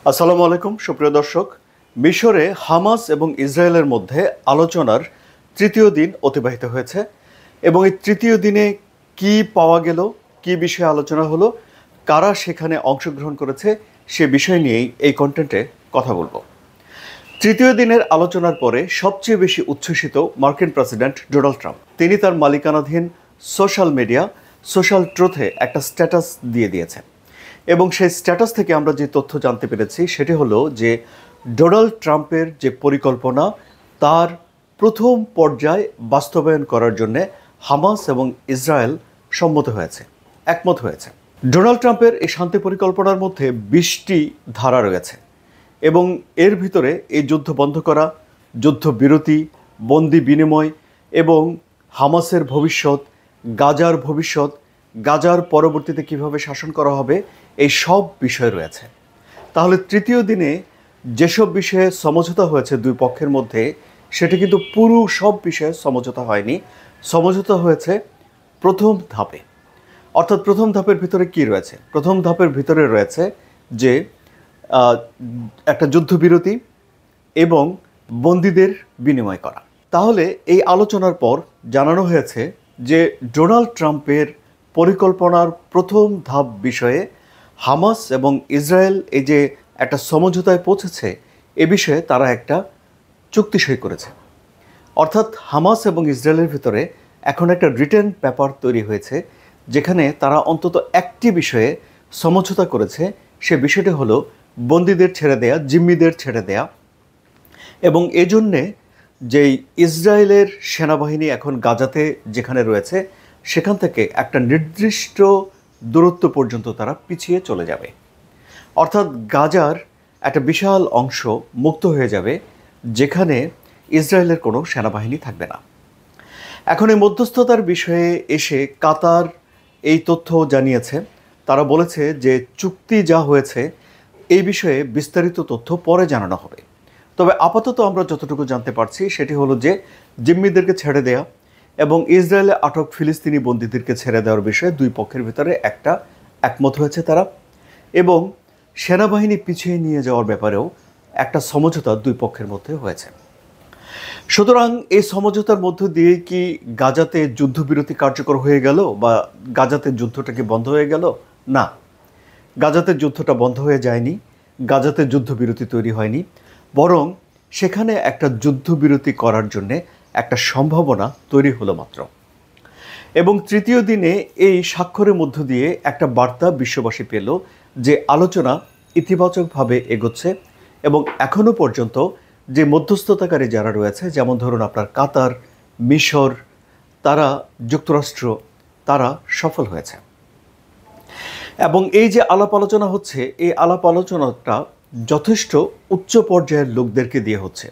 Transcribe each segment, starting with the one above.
আসসালামু আলাইকুম সুপ্রিয় দর্শক। মিশরে হামাস এবং ইসরায়েলের মধ্যে আলোচনার তৃতীয় দিন অতিবাহিত হয়েছে এবং এই তৃতীয় দিনে কি পাওয়া গেল, কি বিষয়ে আলোচনা হলো, কারা সেখানে অংশগ্রহণ করেছে সে বিষয় নিয়েই এই কন্টেন্টে কথা বলবো। তৃতীয় দিনের আলোচনার পরে সবচেয়ে বেশি উচ্ছ্বসিত মার্কিন প্রেসিডেন্ট ডোনাল্ড ট্রাম্প। তিনি তার মালিকানাধীন সোশ্যাল মিডিয়া সোশ্যাল ট্রুথে একটা স্ট্যাটাস দিয়ে দিয়েছেন এবং সেই স্ট্যাটাস থেকে আমরা যে তথ্য জানতে পেরেছি সেটি হলো যে ডোনাল্ড ট্রাম্পের যে পরিকল্পনা তার প্রথম পর্যায় বাস্তবায়ন করার জন্য হামাস এবং ইসরায়েল একমত হয়েছে। ডোনাল্ড ট্রাম্পের এই শান্তি পরিকল্পনার মধ্যে 20টি ধারা রয়েছে এবং এর ভিতরে এই যুদ্ধ বন্ধ করা, যুদ্ধবিরতি, বন্দি বিনিময় এবং হামাসের ভবিষ্যৎ, গাজার ভবিষ্যৎ, গাজার পরবর্তীতে কিভাবে শাসন করা হবে, এই সব বিষয় রয়েছে। তাহলে তৃতীয় দিনে যেসব বিষয়ে সমঝোতা হয়েছে দুই পক্ষের মধ্যে সেটি কিন্তু পুরো সব বিষয়ে সমঝোতা হয়নি, সমঝোতা হয়েছে প্রথম ধাপে। অর্থাৎ প্রথম ধাপের ভিতরে কি রয়েছে? প্রথম ধাপের ভিতরে রয়েছে যে একটা যুদ্ধবিরতি এবং বন্দীদের বিনিময় করা। তাহলে এই আলোচনার পর জানানো হয়েছে যে ডোনাল্ড ট্রাম্পের পরিকল্পনার প্রথম ধাপ বিষয়ে হামাস এবং ইসরায়েল এই যে একটা সমঝোতায় পৌঁছেছে এ বিষয়ে তারা একটা চুক্তি সই করেছে। অর্থাৎ হামাস এবং ইসরায়েলের ভিতরে এখন একটা রিটেন পেপার তৈরি হয়েছে যেখানে তারা অন্তত একটি বিষয়ে সমঝোতা করেছে। সে বিষয়টি হলো বন্দীদের ছেড়ে দেয়া, জিম্মিদের ছেড়ে দেয়া এবং এজন্যে যেই ইসরায়েলের সেনাবাহিনী এখন গাজাতে যেখানে রয়েছে সেখান থেকে একটা নির্দিষ্ট দূরত্ব পর্যন্ত তারা পিছিয়ে চলে যাবে। অর্থাৎ গাজার একটা বিশাল অংশ মুক্ত হয়ে যাবে যেখানে ইসরায়েলের কোনো সেনাবাহিনী থাকবে না। এখন এই মধ্যস্থতার বিষয়ে এসে কাতার এই তথ্য জানিয়েছে। তারা বলেছে যে চুক্তি যা হয়েছে এই বিষয়ে বিস্তারিত তথ্য পরে জানানো হবে। তবে আপাতত আমরা যতটুকু জানতে পারছি সেটি হলো যে জিম্মিদেরকে ছেড়ে দেয়া এবং ইসরায়েলে আটক ফিলিস্তিনি বন্দীদেরকে ছেড়ে দেওয়ার বিষয়ে দুই পক্ষের ভিতরে একটা একমত হয়েছে তারা, এবং সেনাবাহিনী পিছিয়ে নিয়ে যাওয়ার ব্যাপারেও একটা সমঝোতা দুই পক্ষের মধ্যে হয়েছে। সুতরাং এই সমঝোতার মধ্য দিয়ে কি গাজাতে যুদ্ধবিরতি কার্যকর হয়ে গেল বা গাজাতে যুদ্ধটা কি বন্ধ হয়ে গেল? না, গাজাতে যুদ্ধটা বন্ধ হয়ে যায়নি, গাজাতে যুদ্ধবিরতি তৈরি হয়নি, বরং সেখানে একটা যুদ্ধবিরতি করার জন্যে একটা সম্ভাবনা তৈরি হলো মাত্র। এবং তৃতীয় দিনে এই স্বাক্ষরের মধ্য দিয়ে একটা বার্তা বিশ্ববাসী পেল যে আলোচনা ইতিবাচকভাবে এগোচ্ছে এবং এখনও পর্যন্ত যে মধ্যস্থতাকারী যারা রয়েছে, যেমন ধরুন আপনার কাতার, মিশর, তারা যুক্তরাষ্ট্র, তারা সফল হয়েছে। এবং এই যে আলাপ আলোচনা হচ্ছে এই আলাপ আলোচনাটা যথেষ্ট উচ্চ পর্যায়ের লোকদেরকে দিয়ে হচ্ছে।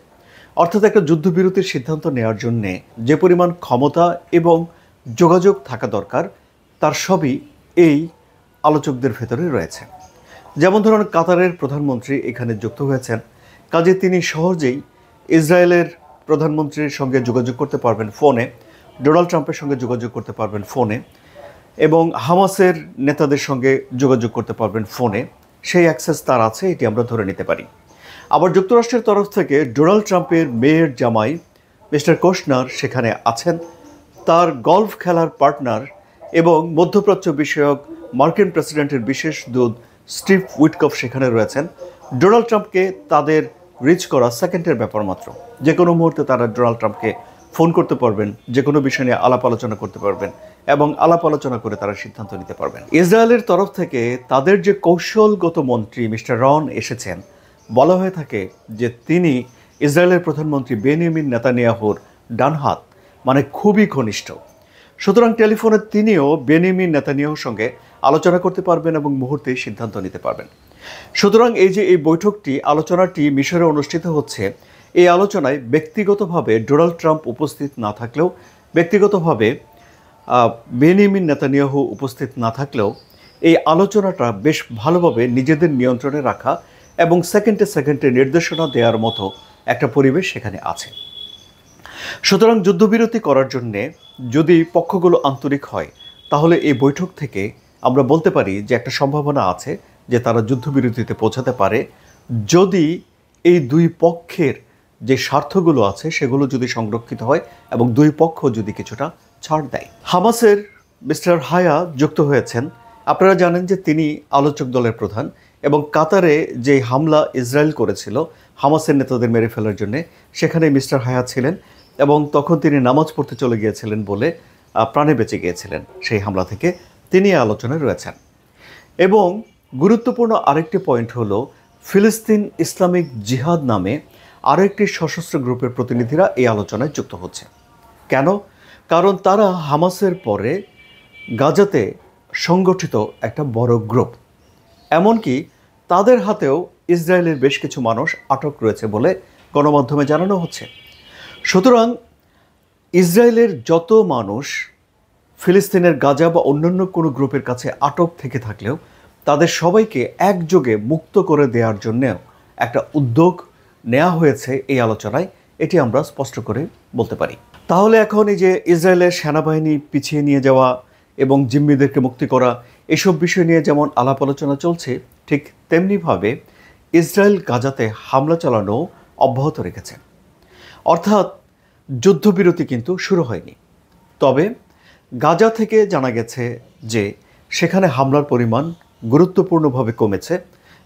অর্থাৎ একটা যুদ্ধবিরতির সিদ্ধান্ত নেওয়ার জন্যে যে পরিমাণ ক্ষমতা এবং যোগাযোগ থাকা দরকার তার সবই এই আলোচকদের ভেতরে রয়েছে। যেমন ধরুন কাতারের প্রধানমন্ত্রী এখানে যুক্ত হয়েছেন, কাজে তিনি সহজেই ইসরায়েলের প্রধানমন্ত্রীর সঙ্গে যোগাযোগ করতে পারবেন ফোনে, ডোনাল্ড ট্রাম্পের সঙ্গে যোগাযোগ করতে পারবেন ফোনে এবং হামাসের নেতাদের সঙ্গে যোগাযোগ করতে পারবেন ফোনে। সেই অ্যাক্সেস তার আছে, এটি আমরা ধরে নিতে পারি। আবার যুক্তরাষ্ট্রের তরফ থেকে ডোনাল্ড ট্রাম্পের মেয়ের জামাই মিস্টার কোশনার সেখানে আছেন, তার গলফ খেলার পার্টনার এবং মধ্যপ্রাচ্য বিষয়ক মার্কিন প্রেসিডেন্টের বিশেষ দূত স্টিভ উইটকফ সেখানে রয়েছেন। ডোনাল্ড ট্রাম্পকে তাদের রিচ করা সেকেন্ডের ব্যাপার মাত্র। যে কোনো মুহূর্তে তারা ডোনাল্ড ট্রাম্পকে ফোন করতে পারবেন, যে কোনো বিষয় নিয়ে আলাপ আলোচনা করতে পারবেন এবং আলাপ আলোচনা করে তারা সিদ্ধান্ত নিতে পারবেন। ইসরায়েলের তরফ থেকে তাদের যে কৌশলগত মন্ত্রী মিস্টার রন এসেছেন, বলা হয়ে থাকে যে তিনি ইসরায়েলের প্রধানমন্ত্রী বেনিয়ামিন নেতানিয়াহুর ডান হাত, মানে খুবই ঘনিষ্ঠ। সুতরাং টেলিফোনে তিনিও বেনিয়ামিন নেতানিয়াহুর সঙ্গে আলোচনা করতে পারবেন এবং মুহূর্তেই সিদ্ধান্ত নিতে পারবেন। সুতরাং এই যে এই বৈঠকটি, আলোচনাটি মিশরে অনুষ্ঠিত হচ্ছে, এই আলোচনায় ব্যক্তিগতভাবে ডোনাল্ড ট্রাম্প উপস্থিত না থাকলেও, ব্যক্তিগতভাবে বেনিয়ামিন নেতানিয়াহু উপস্থিত না থাকলেও এই আলোচনাটা বেশ ভালোভাবে নিজেদের নিয়ন্ত্রণে রাখা এবং সেকেন্ডে সেকেন্ডে নির্দেশনা দেওয়ার মতো একটা পরিবেশ সেখানে আছে। সুতরাং যুদ্ধবিরতি করার জন্যে যদি পক্ষগুলো আন্তরিক হয় তাহলে এই বৈঠক থেকে আমরা বলতে পারি যে একটা সম্ভাবনা আছে যে তারা যুদ্ধবিরতিতে পৌঁছাতে পারে যদি এই দুই পক্ষের যে স্বার্থগুলো আছে সেগুলো যদি সংরক্ষিত হয় এবং দুই পক্ষ যদি কিছুটা ছাড় দেয়। হামাসের মিস্টার হায়া যুক্ত হয়েছেন। আপনারা জানেন যে তিনি আলোচক দলের প্রধান এবং কাতারে যে হামলা ইসরায়েল করেছিল হামাসের নেতাদের মেরে ফেলার জন্য, সেখানে মিস্টার হায়া ছিলেন এবং তখন তিনি নামাজ পড়তে চলে গিয়েছিলেন বলে প্রাণে বেঁচে গিয়েছিলেন সেই হামলা থেকে। তিনি আলোচনায় রয়েছেন। এবং গুরুত্বপূর্ণ আরেকটি পয়েন্ট হলো, ফিলিস্তিন ইসলামিক জিহাদ নামে আরও একটি সশস্ত্র গ্রুপের প্রতিনিধিরা এই আলোচনায় যুক্ত হচ্ছে। কেন? কারণ তারা হামাসের পরে গাজাতে সংগঠিত একটা বড় গ্রুপ। এমনকি তাদের হাতেও ইসরায়েলের বেশ কিছু মানুষ আটক রয়েছে বলে গণমাধ্যমে জানানো হচ্ছে। সুতরাং ইসরায়েলের যত মানুষ ফিলিস্তিনের গাজা বা অন্যান্য কোনো গ্রুপের কাছে আটক থেকে থাকলেও তাদের সবাইকে একযোগে মুক্ত করে দেওয়ার জন্যেও একটা উদ্যোগ নেওয়া হয়েছে এই আলোচনায়, এটি আমরা স্পষ্ট করে বলতে পারি। তাহলে এখন এই যে ইসরায়েলের সেনাবাহিনী পিছিয়ে নিয়ে যাওয়া এবং জিম্মিদেরকে মুক্তি করা, এসব বিষয় নিয়ে যেমন আলাপ আলোচনা চলছে, ঠিক তেমনিভাবে ইসরায়েল গাজাতে হামলা চালানো অব্যাহত রেখেছে। অর্থাৎ যুদ্ধবিরতি কিন্তু শুরু হয়নি। তবে গাজা থেকে জানা গেছে যে সেখানে হামলার পরিমাণ গুরুত্বপূর্ণভাবে কমেছে,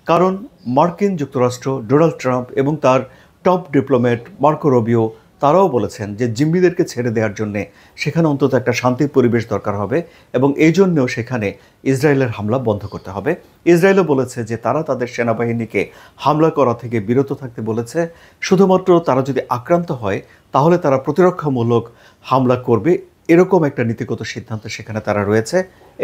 কারণ মার্কিন যুক্তরাষ্ট্র, ডোনাল্ড ট্রাম্প এবং তার টপ ডিপ্লোম্যাট মার্কো রুবিও তারাও বলেছেন যে জিম্মিদেরকে ছেড়ে দেওয়ার জন্যে সেখানে অন্তত একটা শান্তির পরিবেশ দরকার হবে এবং এই জন্যও সেখানে ইসরায়েলের হামলা বন্ধ করতে হবে। ইসরায়েলও বলেছে যে তারা তাদের সেনাবাহিনীকে হামলা করা থেকে বিরত থাকতে বলেছে। শুধুমাত্র তারা যদি আক্রান্ত হয় তাহলে তারা প্রতিরক্ষামূলক হামলা করবে, এরকম একটা নীতিগত সিদ্ধান্ত সেখানে তারা রয়েছে।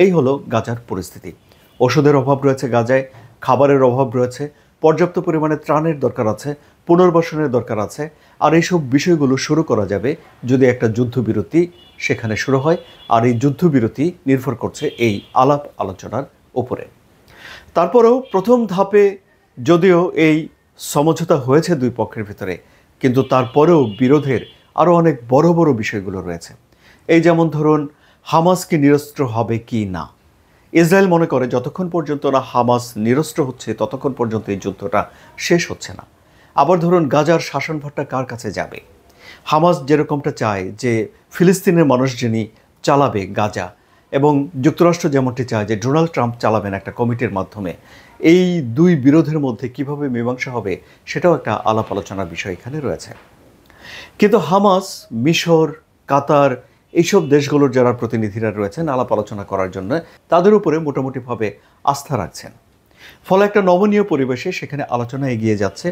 এই হলো গাজার পরিস্থিতি। ওষুধের অভাব রয়েছে গাজায়, খাবারের অভাব রয়েছে, পর্যাপ্ত পরিমাণে ত্রাণের দরকার আছে, পুনর্বাসনের দরকার আছে। আর এইসব বিষয়গুলো শুরু করা যাবে যদি একটা যুদ্ধবিরতি সেখানে শুরু হয়। আর এই যুদ্ধবিরতি নির্ভর করছে এই আলাপ আলোচনার উপরে। তারপরেও প্রথম ধাপে যদিও এই সমঝোতা হয়েছে দুই পক্ষের ভিতরে, কিন্তু তারপরেও বিরোধের আরও অনেক বড় বড় বিষয়গুলো রয়েছে। এই যেমন ধরুন, হামাস কি নিরস্ত্র হবে কি না। ইসরায়েল মনে করে যতক্ষণ পর্যন্ত না হামাস নিরস্ত্র হচ্ছে ততক্ষণ পর্যন্ত এই যুদ্ধটা শেষ হচ্ছে না। আবার ধরুন, গাজার শাসনভারটা কার কাছে যাবে। হামাস যেরকমটা চায় যে ফিলিস্তিনের মানুষ যিনি চালাবে গাজা, এবং যুক্তরাষ্ট্র যেমনটি চায় যে ডোনাল্ড ট্রাম্প চালাবেন একটা কমিটির মাধ্যমে, এই দুই বিরোধের মধ্যে কিভাবে মীমাংসা হবে সেটাও একটা আলাপ আলোচনার বিষয় এখানে রয়েছে। কিন্তু হামাস, মিশর, কাতার, এইসব দেশগুলোর যারা প্রতিনিধিরা রয়েছেন আলাপ আলোচনা করার জন্য, তাদের উপরে মোটামুটিভাবে আস্থা রাখছেন। ফলে একটা নমনীয় পরিবেশে সেখানে আলোচনা এগিয়ে যাচ্ছে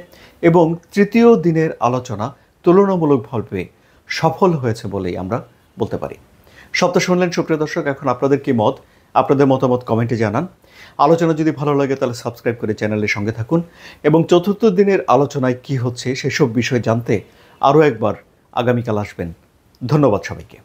এবং তৃতীয় দিনের আলোচনা তুলনামূলকভাবে সফল হয়েছে বলেই আমরা বলতে পারি। সপ্তাহ শুনলেন সুপ্রিয় দর্শক, এখন আপনাদের কি মত? আপনাদের মতামত কমেন্টে জানান। আলোচনা যদি ভালো লাগে তাহলে সাবস্ক্রাইব করে চ্যানেলের সঙ্গে থাকুন এবং চতুর্থ দিনের আলোচনায় কি হচ্ছে সেসব বিষয় জানতে আরও একবার আগামীকাল আসবেন। ধন্যবাদ সবাইকে।